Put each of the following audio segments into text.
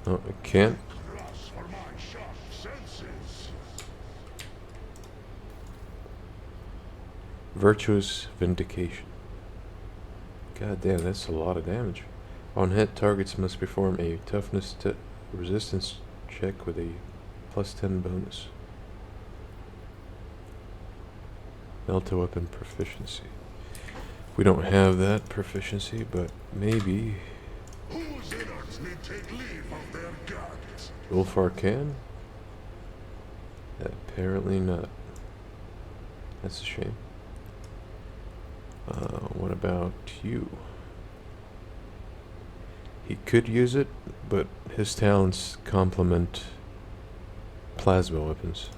Oh, I can't. Virtuous Vindication. God damn, that's a lot of damage. On hit, targets must perform a toughness resistance check with a +10 bonus. Multi-weapon proficiency. We don't have that proficiency, but maybe... Ulfar can? Apparently not. That's a shame. What about you? He could use it, but his talents complement plasma weapons.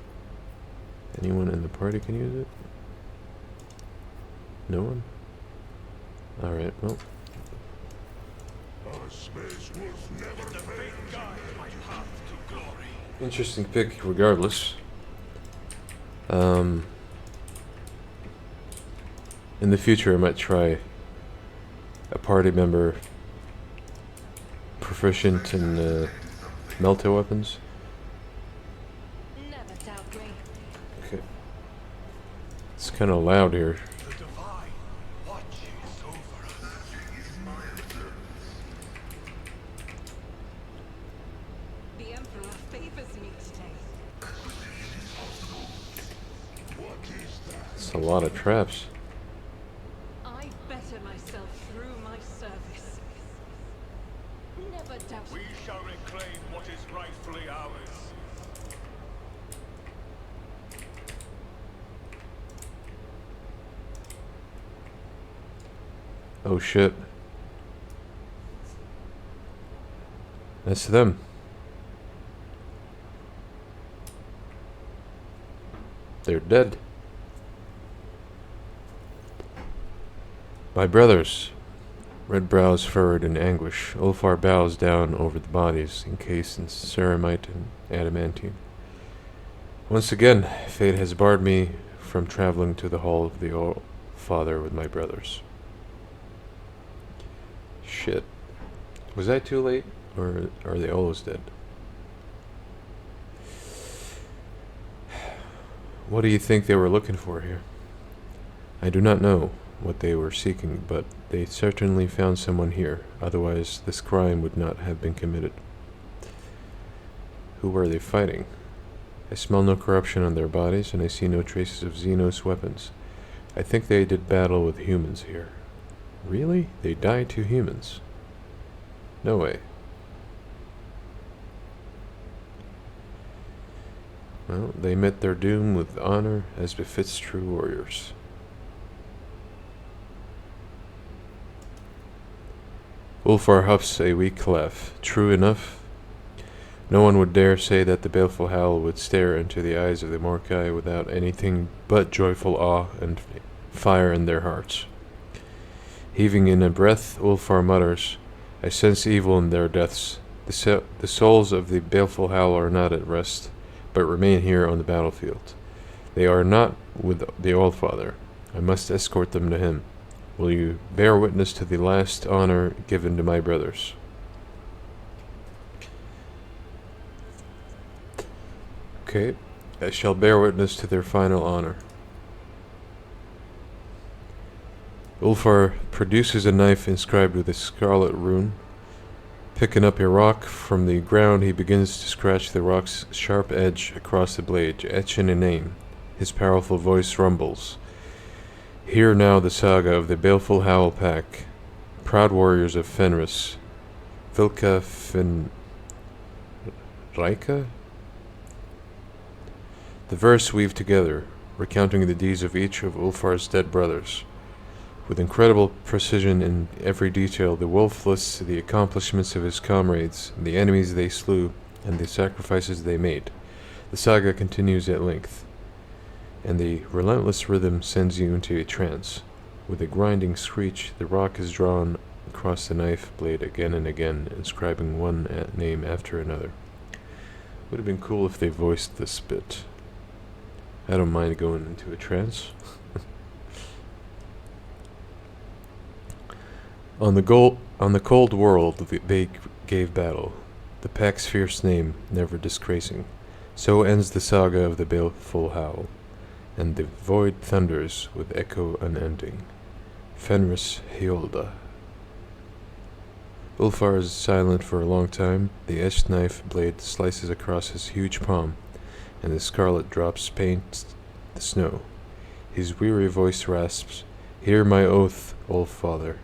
Anyone in the party can use it? No one? Alright, well. Interesting pick, regardless. In the future, I might try a party member proficient in multi-weapons. Okay. It's kind of loud here. It's a lot of traps. I better myself through my service. Never doubt. We shall reclaim what is rightfully ours. Oh shit. That's them. They're dead. My brothers. Red brows furrowed in anguish. Ulfar bows down over the bodies, encased in ceramite and adamantine. Once again, fate has barred me from traveling to the hall of the All-Father with my brothers. Shit. Was I too late? Or are they always dead? What do you think they were looking for here? I do not know what they were seeking, but they certainly found someone here. Otherwise, this crime would not have been committed. Who were they fighting? I smell no corruption on their bodies, and I see no traces of Xenos weapons. I think they did battle with humans here. Really? They died to humans? No way. Well, they met their doom with honor, as befits true warriors. Ulfar huffs a weak laugh. True enough. No one would dare say that the baleful howl would stare into the eyes of the Morkai without anything but joyful awe and fire in their hearts. Heaving in a breath, Ulfar mutters, I sense evil in their deaths. The souls of the baleful howl are not at rest, but remain here on the battlefield. They are not with the Allfather. I must escort them to him. Will you bear witness to the last honor given to my brothers? Okay, I shall bear witness to their final honor. Ulfar produces a knife inscribed with a scarlet rune. Picking up a rock from the ground, he begins to scratch the rock's sharp edge across the blade, etching a name. His powerful voice rumbles. Hear now the saga of the baleful Howl Pack, proud warriors of Fenris, Vilka Finrika? The verse weave together, recounting the deeds of each of Ulfar's dead brothers. With incredible precision in every detail, the wolf lists the accomplishments of his comrades, the enemies they slew, and the sacrifices they made. The saga continues at length, and the relentless rhythm sends you into a trance. With a grinding screech, the rock is drawn across the knife blade again and again, inscribing one name after another. Would have been cool if they voiced this bit. I don't mind going into a trance. On the cold world they gave battle, the pack's fierce name never disgracing. So ends the saga of the baleful howl, and the void thunders with echo unending. Fenris Heolda. Ulfar is silent for a long time. The edged knife blade slices across his huge palm, and the scarlet drops paint the snow. His weary voice rasps, "Hear my oath, old father."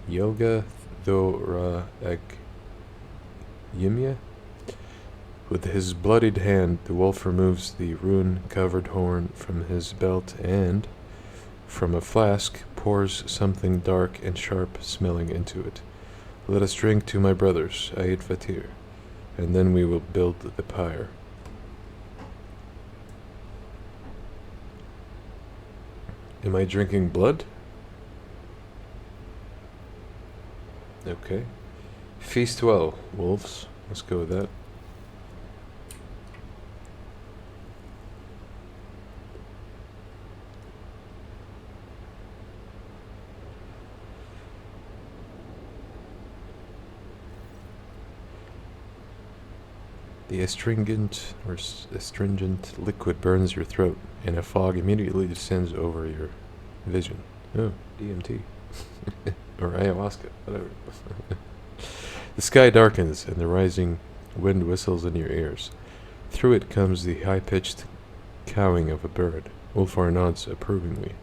Yoga Thora Eg Yimya? With his bloodied hand, the wolf removes the rune-covered horn from his belt and, from a flask, pours something dark and sharp-smelling into it. "Let us drink to my brothers, Aid Vatir, and then we will build the pyre." Am I drinking blood? Okay. Feast well, wolves. Let's go with that. The astringent liquid burns your throat, and a fog immediately descends over your vision. Oh, DMT. Or ayahuasca, whatever. The sky darkens, and the rising wind whistles in your ears. Through it comes the high-pitched cawing of a bird. Ulfar nods approvingly.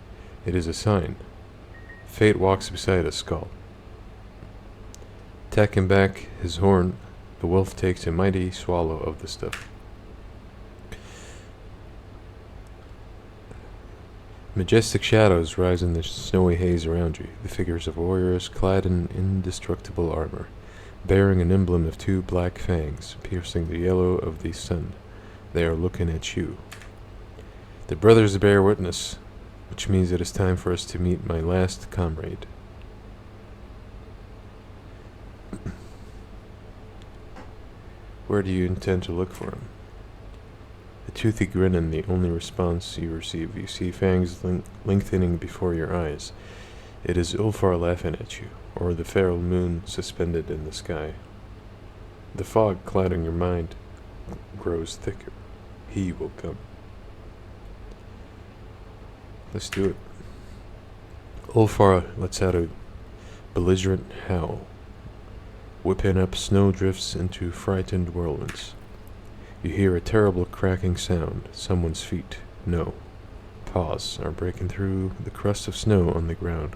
It is a sign. Fate walks beside a skull. Tacking back his horn, the wolf takes a mighty swallow of the stuff. Majestic shadows rise in the snowy haze around you, the figures of warriors clad in indestructible armor, bearing an emblem of two black fangs piercing the yellow of the sun. They are looking at you. The brothers bear witness, which means it is time for us to meet my last comrade. Where do you intend to look for him? A toothy grin is the only response you receive. You see fangs lengthening before your eyes. It is Ulfar laughing at you, or the feral moon suspended in the sky. The fog clouding your mind grows thicker. He will come. Let's do it. Ulfar lets out a belligerent howl, whipping up snowdrifts into frightened whirlwinds. You hear a terrible cracking sound. Someone's feet, no, paws, are breaking through the crust of snow on the ground.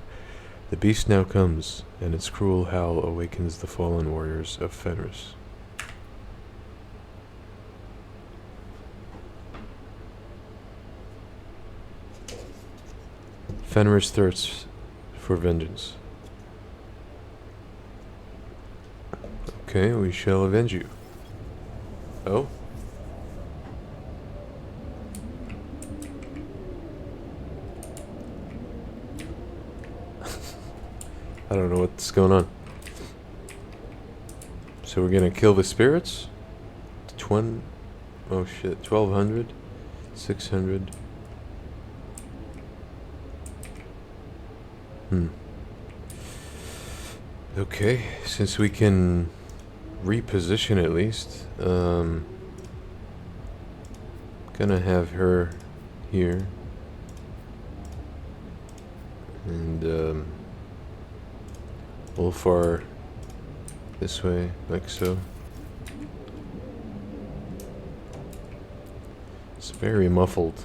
The beast now comes, and its cruel howl awakens the fallen warriors of Fenris. Fenris thirsts for vengeance. Okay, we shall avenge you. Oh? I don't know what's going on. So we're gonna kill the spirits? Oh shit, 1200? 600? Okay, since we can reposition at least, gonna have her here. And, Ulfar this way, like so. It's very muffled.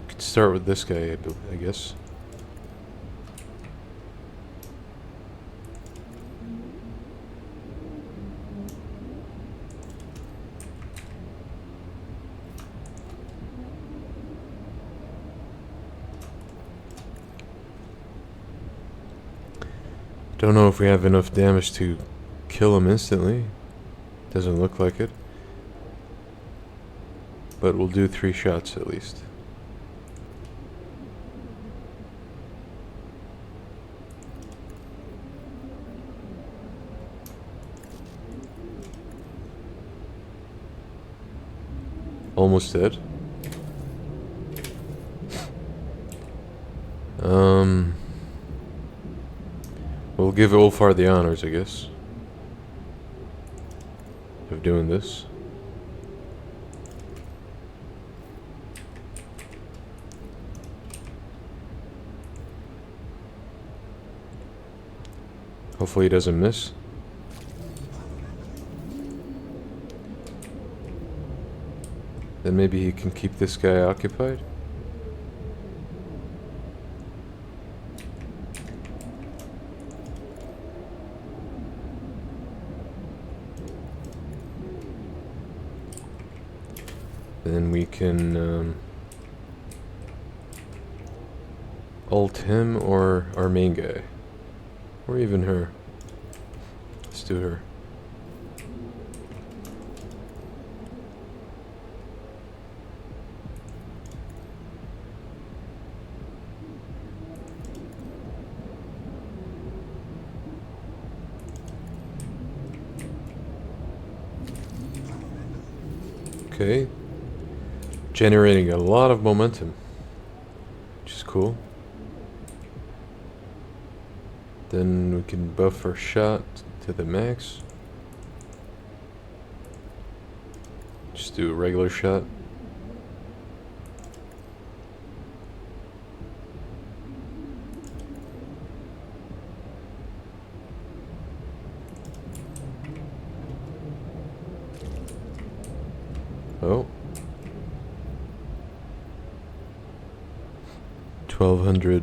Could start with this guy, I guess. Don't know if we have enough damage to kill him instantly. Doesn't look like it. But we'll do 3 shots at least. Almost dead. We'll give Ulfar the honors, I guess, of doing this. Hopefully he doesn't miss. Then maybe he can keep this guy occupied. Then we can ult him or our main guy. Or even her. Let's do her. Okay. Generating a lot of momentum, which is cool. Then we can buff our shot to the max. Just do a regular shot. Oh. 1200,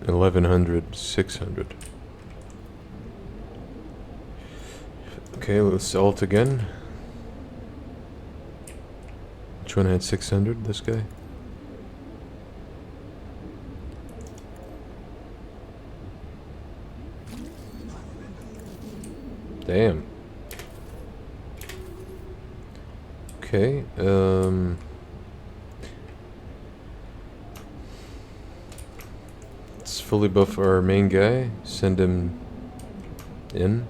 1100, 600. Okay, let's ult again. Which one had 600? This guy? Damn. Okay, let's fully buff our main guy, send him in.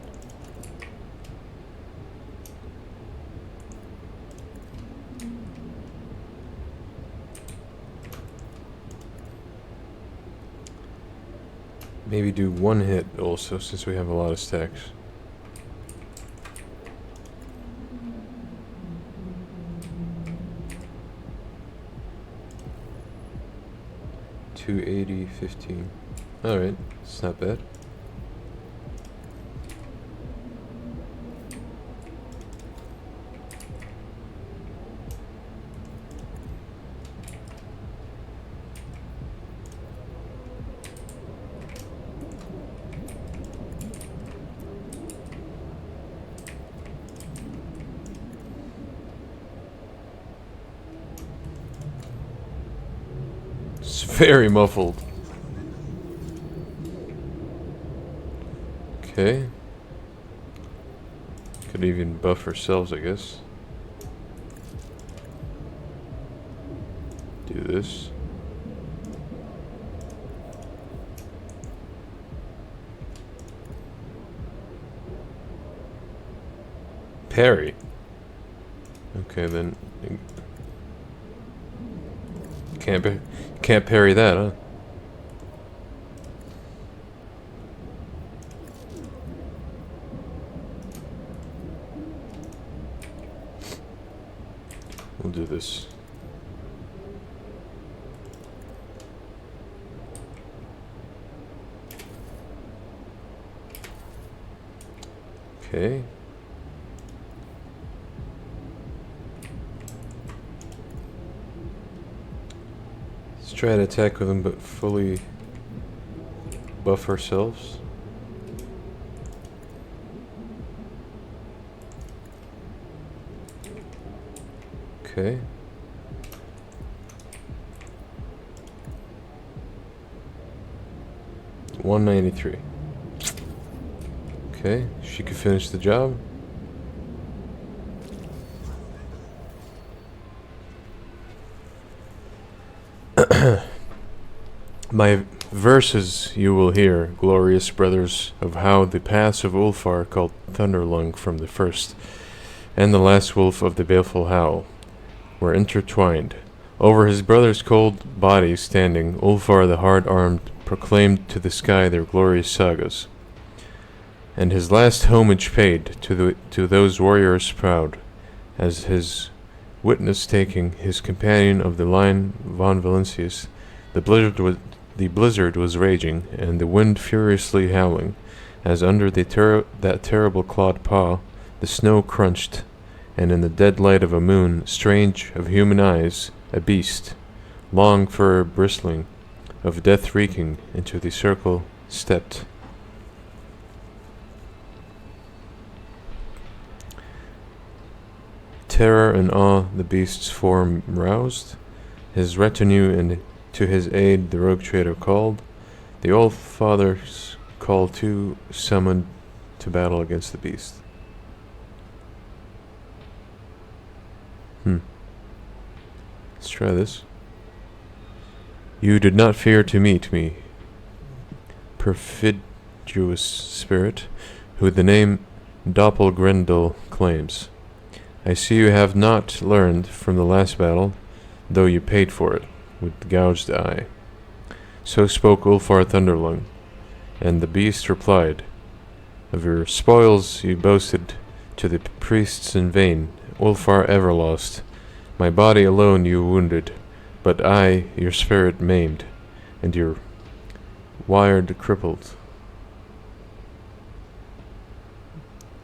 Maybe do one hit also, since we have a lot of stacks. $280, 15. Alright, it's not bad. It's very muffled. Okay. Could even buff ourselves, I guess. Do this. Parry. Okay, then. Can't parry that, huh? We'll do this. Okay. Let's try to attack with him, but fully buff ourselves. Okay. $193. Okay, she could finish the job. My verses you will hear, glorious brothers, of how the paths of Ulfar, called Thunderlung from the first, and the last wolf of the baleful howl, were intertwined, Over his brother's cold body standing, Ulfar the hard-armed proclaimed to the sky their glorious sagas, and his last homage paid to those warriors proud, as his witness taking his companion of the line von Valentius. The blizzard was raging, and the wind furiously howling, as under that terrible clawed paw the snow crunched, and in the dead light of a moon, strange of human eyes, a beast, long fur bristling, of death reeking, into the circle stepped. Terror and awe the beast's form roused, his retinue and to his aid the rogue trader called. The old father's call too summoned to battle against the beast. Let's try this. You did not fear to meet me, perfidious spirit, who the name Doppelgrendel claims. I see you have not learned from the last battle, though you paid for it with gouged eye. So spoke Ulfar Thunderlung, and the beast replied, of your spoils you boasted to the priests in vain, Ulfar Everlost. My body alone you wounded, but I your spirit maimed, and your wired crippled.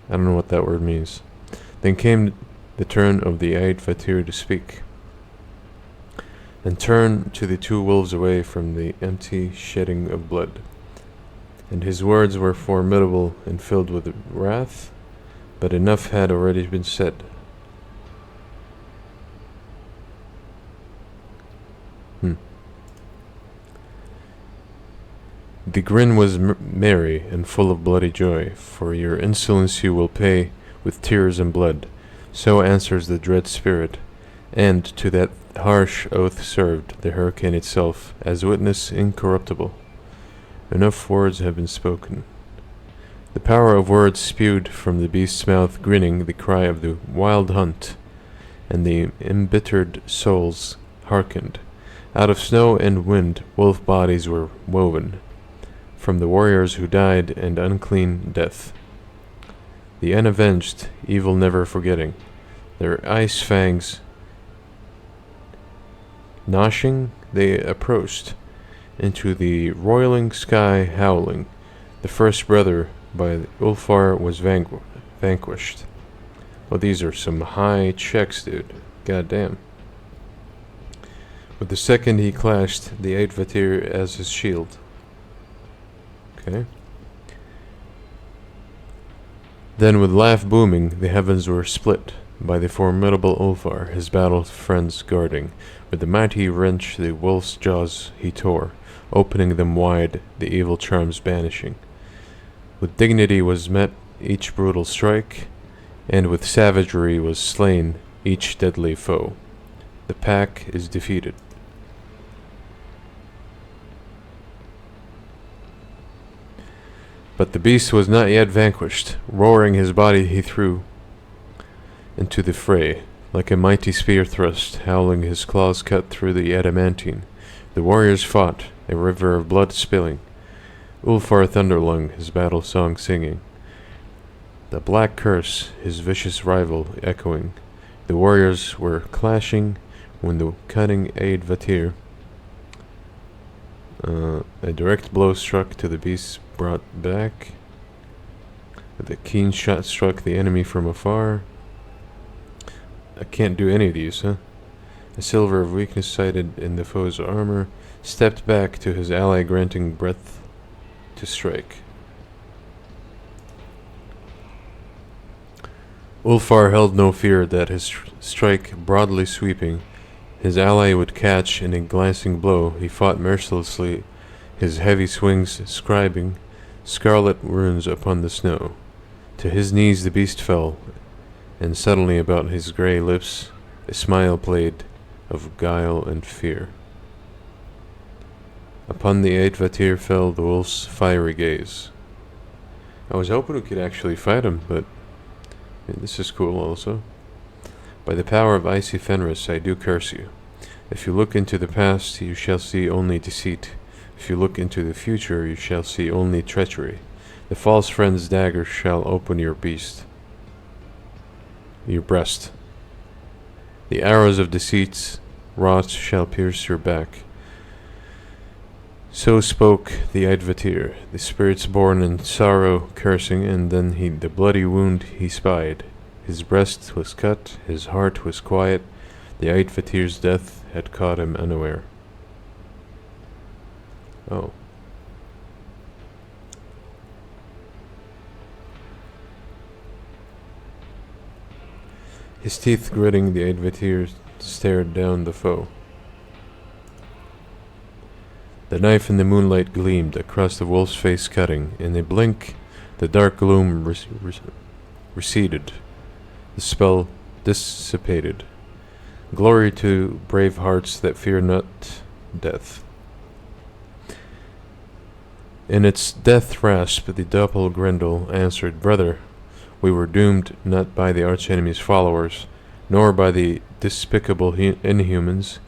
I don't know what that word means. Then came the turn of the Aed Vatir to speak, and turn to the two wolves away from the empty shedding of blood. And his words were formidable and filled with wrath, but enough had already been said. The grin was merry and full of bloody joy, for your insolence you will pay with tears and blood. So answers the dread spirit, and to that harsh oath served the hurricane itself, as witness incorruptible. Enough words have been spoken. The power of words spewed from the beast's mouth, grinning the cry of the wild hunt, and the embittered souls hearkened. Out of snow and wind wolf bodies were woven, from the warriors who died and unclean death. The unavenged, evil never forgetting, their ice fangs gnashing, they approached, into the roiling sky howling. The first brother by Ulfar was vanquished. Well, these are some high checks, dude. God damn. With the second he clashed the Aed Vatir as his shield. Okay. Then with laugh booming, the heavens were split by the formidable Ulfar, his battle friends guarding. With the mighty wrench the wolf's jaws he tore, opening them wide, the evil charms banishing. With dignity was met each brutal strike, and with savagery was slain each deadly foe. The pack is defeated. But the beast was not yet vanquished. Roaring his body he threw into the fray, like a mighty spear thrust, howling his claws cut through the adamantine. The warriors fought, a river of blood spilling, Ulfar Thunderlung his battle song singing, the black curse his vicious rival echoing. The warriors were clashing when the cunning Aed Vatir, a direct blow struck to the beast brought back. The keen shot struck the enemy from afar. I can't do any of these, huh? A silver of weakness sighted in the foe's armor, stepped back to his ally, granting breath to strike. Ulfar held no fear that his strike broadly sweeping his ally would catch in a glancing blow. He fought mercilessly, his heavy swings scribing scarlet runes upon the snow. To his knees the beast fell, and suddenly about his grey lips a smile played of guile and fear. Upon the Aed Vatir fell the wolf's fiery gaze. I was hoping we could actually fight him, but this is cool also. By the power of icy Fenris I do curse you. If you look into the past, you shall see only deceit. If you look into the future, you shall see only treachery. The false friend's dagger shall open your breast. The arrows of deceit's wrought shall pierce your back. So spoke the Advatir, the spirits born in sorrow cursing, and then the bloody wound he spied. His breast was cut, his heart was quiet, the Advatir's death had caught him unaware. Oh. His teeth gritting, the Advatir stared down the foe. The knife in the moonlight gleamed across the wolf's face, cutting. In a blink, the dark gloom receded. The spell dissipated. Glory to brave hearts that fear not death. In its death rasp, the Doppelgrendel answered, Brother, we were doomed not by the archenemy's followers, nor by the despicable inhumans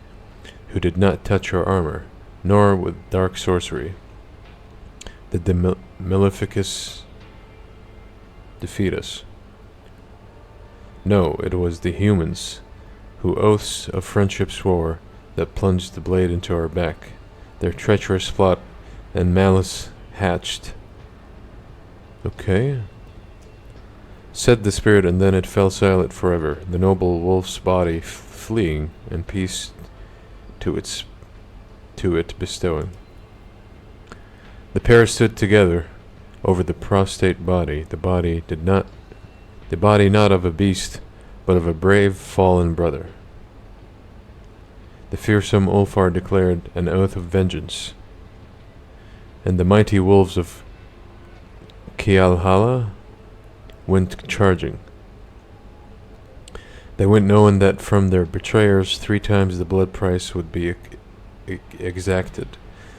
who did not touch our armor, nor with dark sorcery. Did the Maleficus defeat us? No, it was the humans, who oaths of friendship swore, that plunged the blade into our back. Their treacherous plot and malice hatched. Okay. Said the spirit, and then it fell silent forever, the noble wolf's body fleeing, and peace to it bestowing. The pair stood together over the prostrate body, the body not of a beast, but of a brave fallen brother. The fearsome Ulfar declared an oath of vengeance, and the mighty wolves of Kialhala went charging. They went knowing that from their betrayers 3 times the blood price would be exacted,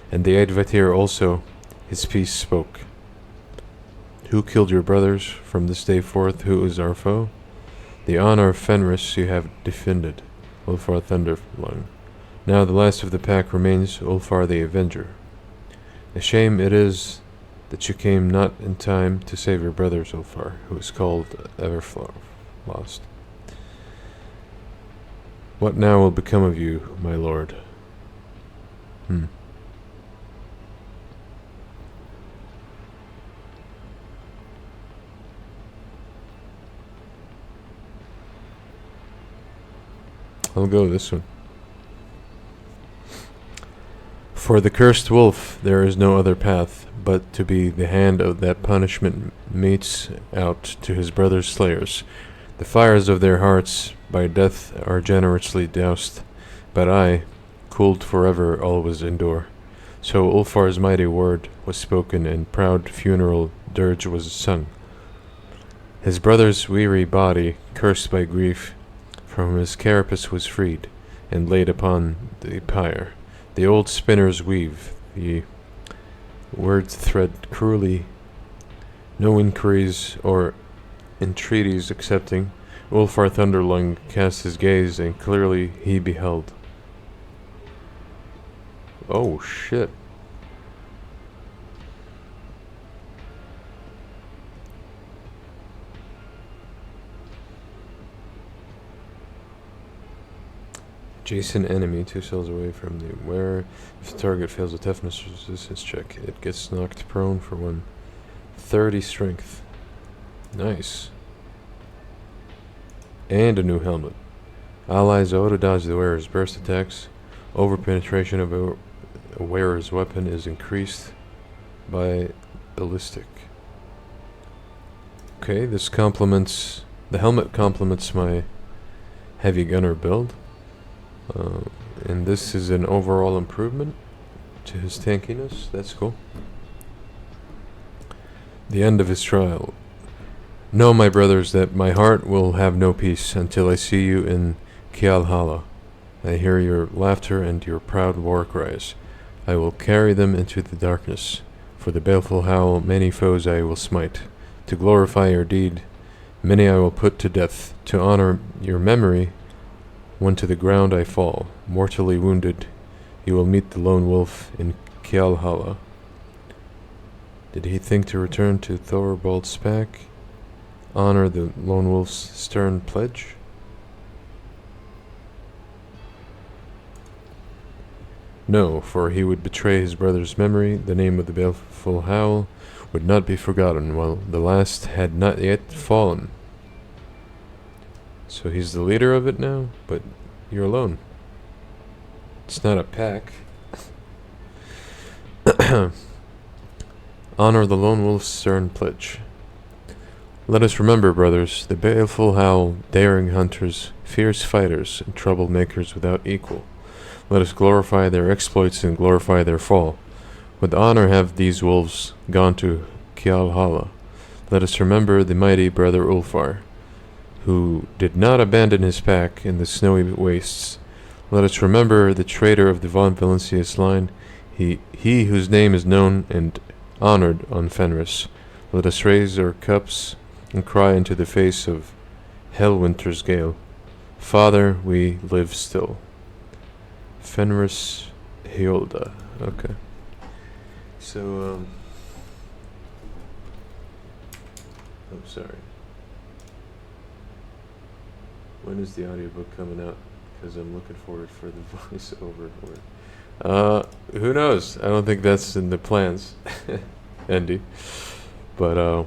and the Advatir also his peace spoke. Who killed your brothers from this day forth? Who is our foe? The honor of Fenris you have defended, Ulfar Thunderlung. Now the last of the pack remains, Ulfar the Avenger. A shame it is that you came not in time to save your brothers, Ulfar, who is called Everlost. What now will become of you, my lord? I'll go this one. For the cursed wolf there is no other path, but to be the hand of that punishment metes out to his brother's slayers. The fires of their hearts by death are generously doused, but I, cooled forever, always endure. So Ulfar's mighty word was spoken, and proud funeral dirge was sung. His brother's weary body, cursed by grief, from his carapace was freed, and laid upon the pyre. The old spinners weave, the word thread cruelly, no inquiries or entreaties accepting. Ulfar Thunderlung cast his gaze, and clearly he beheld. Oh shit. Adjacent enemy 2 cells away from the wearer. If the target fails a toughness resistance check, it gets knocked prone for 130 strength. Nice. And a new helmet. Allies auto-dodge the wearer's burst attacks. Over-penetration of a wearer's weapon is increased by ballistic. Okay, this complements... the helmet complements my heavy gunner build. And this is an overall improvement to his tankiness. That's cool. The end of his trial. Know, my brothers, that my heart will have no peace until I see you in Kialhala. I hear your laughter and your proud war cries. I will carry them into the darkness. For the baleful howl, many foes I will smite. To glorify your deed, many I will put to death. To honor your memory, When to the ground I fall, mortally wounded, you will meet the lone wolf in Kjalhalla. Did he think to return to Thorvald's pack? Honor the lone wolf's stern pledge? No, for he would betray his brother's memory. The name of the baleful howl would not be forgotten, while the last had not yet fallen. So he's the leader of it now, but you're alone. It's not a pack. Honor the lone wolf's stern pledge. Let us remember, brothers, the baleful howl, daring hunters, fierce fighters, and troublemakers without equal. Let us glorify their exploits and glorify their fall. With honor have these wolves gone to Kjalhalla. Let us remember the mighty brother Ulfar, who did not abandon his pack in the snowy wastes. Let us remember the traitor of the von Valancius line, he whose name is known and honored on Fenris. Let us raise our cups and cry into the face of Hellwinter's gale. Father, we live still. Fenris Heolda. Okay. So, I'm sorry. When is the audiobook coming out? Because I'm looking forward for the voiceover. Who knows? I don't think that's in the plans, Andy. But,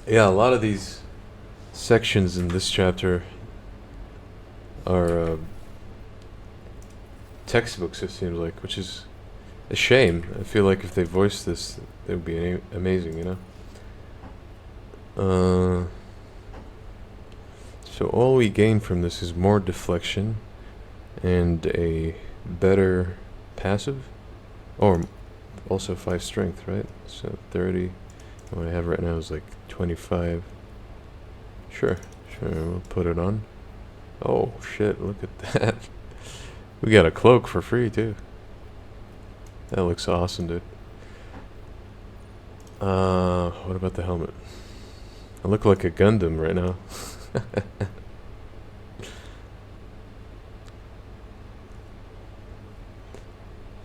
yeah, a lot of these sections in this chapter are textbooks, it seems like, which is a shame. I feel like if they voiced this, it would be amazing, you know? So all we gain from this is more deflection and a better passive. Or also 5 strength, right? So 30. What I have right now is like 25. Sure, we'll put it on. Oh shit, look at that. We got a cloak for free too. That looks awesome, dude. What about the helmet? I look like a Gundam right now.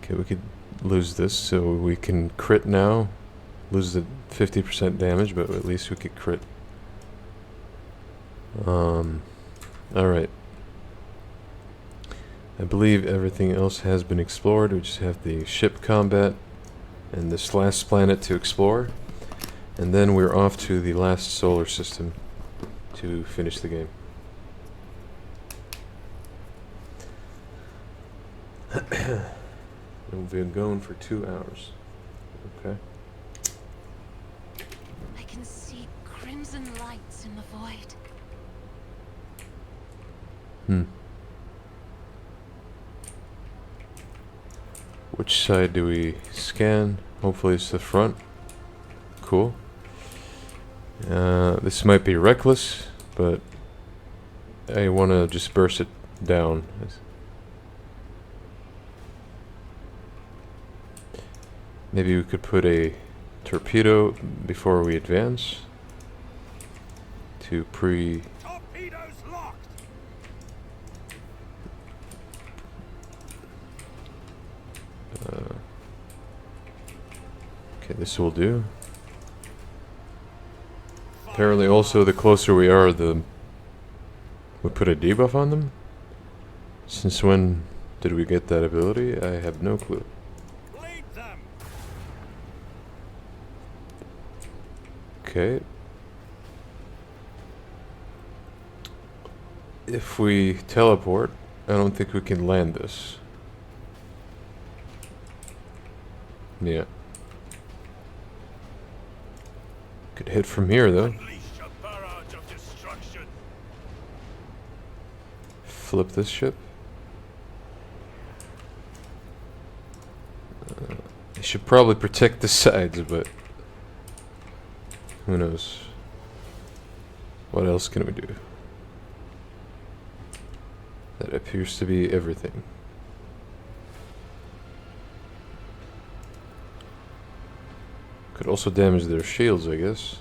Okay, we could lose this, so we can crit now. Lose the 50% damage, but at least we could crit. Alright. I believe everything else has been explored. We just have the ship combat and this last planet to explore. And then we're off to the last solar system to finish the game. And we've been going for 2 hours. Okay. I can see crimson lights in the void. Which side do we scan? Hopefully it's the front. Cool. This might be reckless, but I want to just burst it down. Maybe we could put a torpedo before we advance to Torpedoes locked. Okay, this will do. Apparently also the closer we are, the we put a debuff on them. Since when did we get that ability? I have no clue. Lead them. Okay. If we teleport, I don't think we can land this. Yeah. Could hit from here though. Unleash a barrage of destruction. Flip this ship. I should probably protect the sides, but who knows? What else can we do? That appears to be everything. Could also damage their shields, I guess.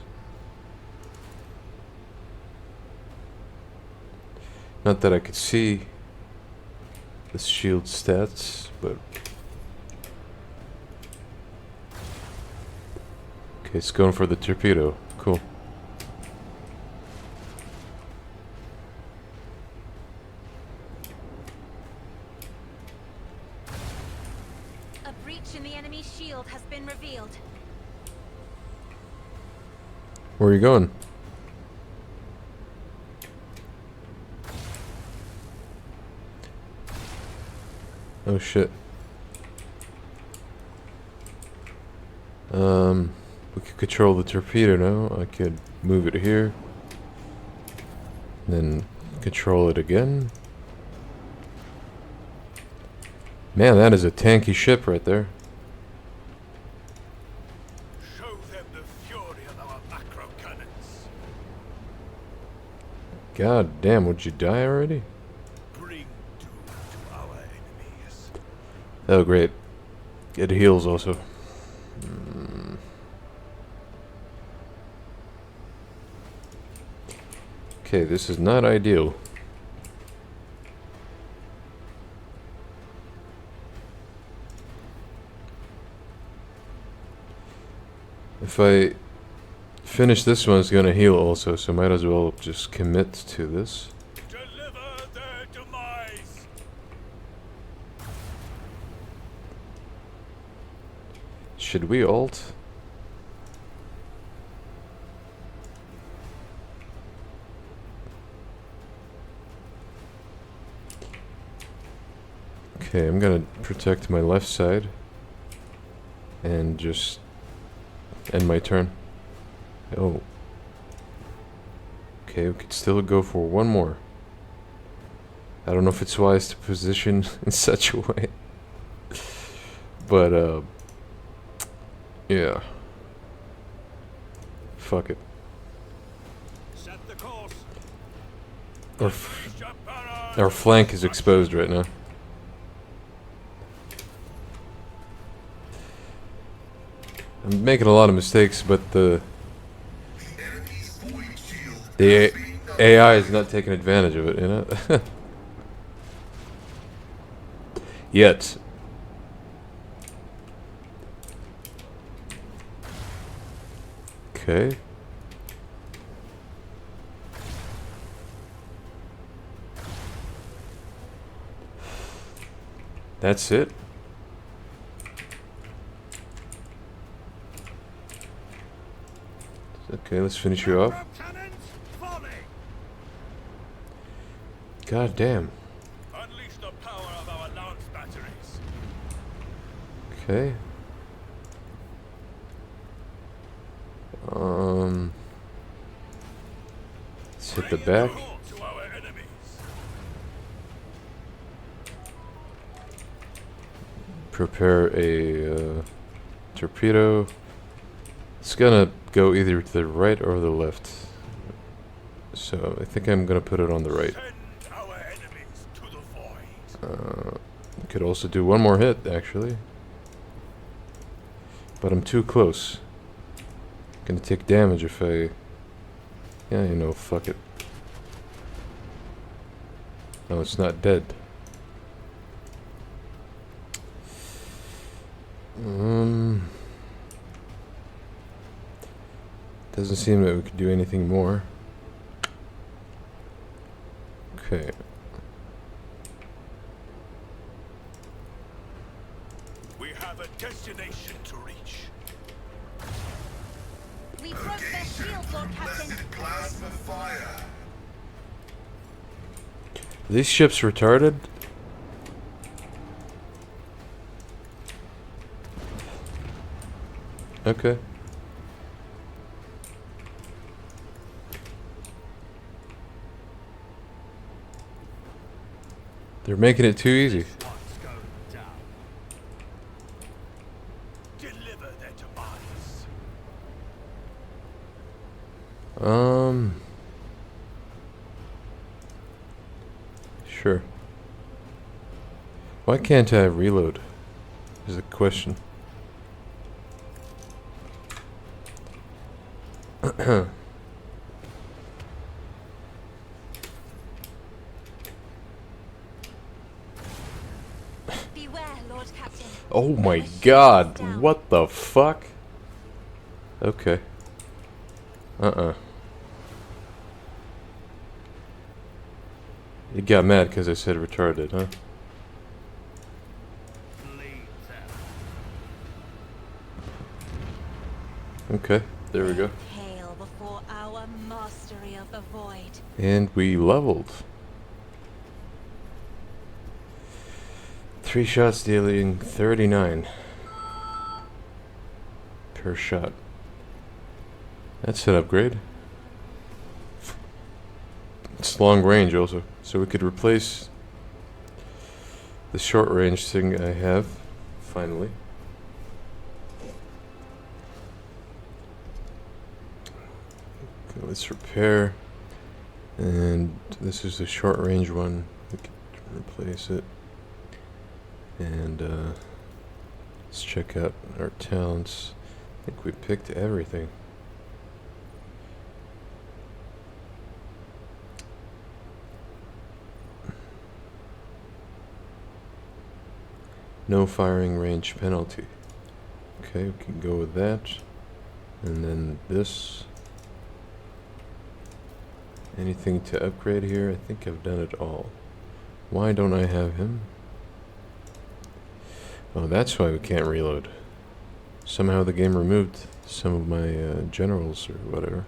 Not that I could see the shield stats, but... Okay, it's going for the torpedo. Cool. A breach in the enemy's shield has been revealed. Where are you going? Oh shit. We could control the torpedo now. I could move it here. Then control it again. Man, that is a tanky ship right there. Show them the fury of our macro cannons. God damn, would you die already? Bring doom to our enemies. Oh great. It heals also. Okay, this is not ideal. If I finish this one, it's gonna heal also, so might as well just commit to this. Deliver their demise. Should we ult? Okay, I'm gonna protect my left side and just end my turn. Oh. Okay, we could still go for one more. I don't know if it's wise to position in such a way. But, yeah. Fuck it. Set the course. Our flank is exposed right now. I'm making a lot of mistakes, but the AI is not taking advantage of it, you know? Yet. Okay. That's it. Okay, let's finish you off. God damn. Unleash the power of our lance batteries. Okay. Let's hit the back. To our enemies. Prepare a torpedo. It's gonna go either to the right or the left. So I think I'm gonna put it on the right. Send our enemies to the void. Could also do one more hit, actually. But I'm too close. Gonna take damage if I... Yeah, you know, fuck it. No, it's not dead. Doesn't seem that we could do anything more. Okay. We have a destination to reach. We broke their shield, Lord Captain. Plasma fire. Are these ships retarded? Okay. They're making it too easy. One's going down. Deliver their demise. Sure. Why can't I reload? Is the question. Beware, Lord Captain. Oh my A ship god, is down. what the fuck? Okay. You got mad because I said retarded, huh? Okay, there we go. Pale before our mastery of the void. And we leveled. 3 shots dealing 39 per shot. That's an upgrade. It's long range also, so we could replace the short range thing I have, finally. Okay, let's repair, and this is the short range one. We could replace it, and let's check out our talents. I think we picked everything. No firing range penalty. Okay, we can go with that. And then this. Anything to upgrade here? I think I've done it all. Why don't I have him? Oh, that's why we can't reload. Somehow the game removed some of my generals or whatever.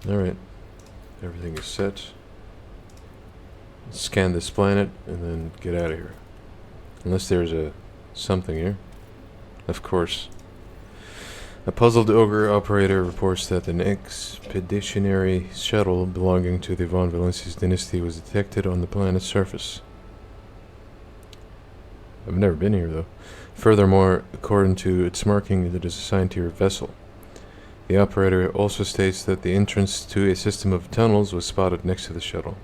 Alright. Everything is set. Scan this planet and then get out of here. Unless there's a something here. Of course. A puzzled ogre operator reports that an expeditionary shuttle belonging to the Von Valencius dynasty was detected on the planet's surface. I've never been here though. Furthermore, according to its marking, it is assigned to your vessel. The operator also states that the entrance to a system of tunnels was spotted next to the shuttle.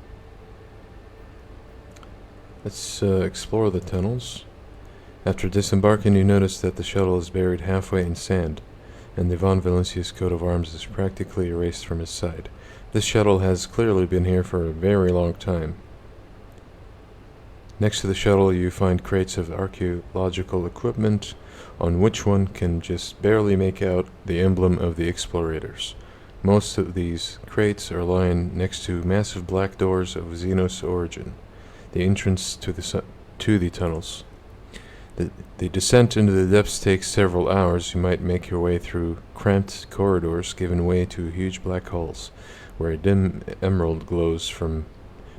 Let's explore the tunnels. After disembarking, you notice that the shuttle is buried halfway in sand, and the Von Valencius coat of arms is practically erased from its side. This shuttle has clearly been here for a very long time. Next to the shuttle, you find crates of archaeological equipment, on which one can just barely make out the emblem of the explorators. Most of these crates are lying next to massive black doors of Xenos origin, the entrance to the tunnels. The descent into the depths takes several hours. You might make your way through cramped corridors giving way to huge black holes, where a dim emerald glows from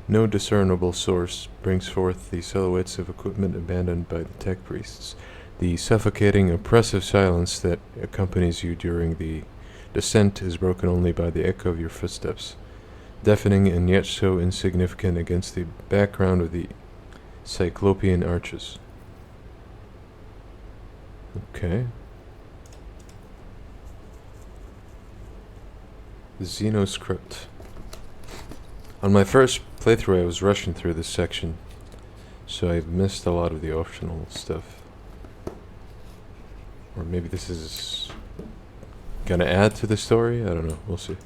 no discernible source, brings forth the silhouettes of equipment abandoned by the tech priests. The suffocating, oppressive silence that accompanies you during the descent is broken only by the echo of your footsteps, deafening and yet so insignificant against the background of the Cyclopean arches. Okay. The Xenoscript. On my first playthrough I was rushing through this section, so I've missed a lot of the optional stuff. Or maybe this is gonna add to the story? I don't know, we'll see.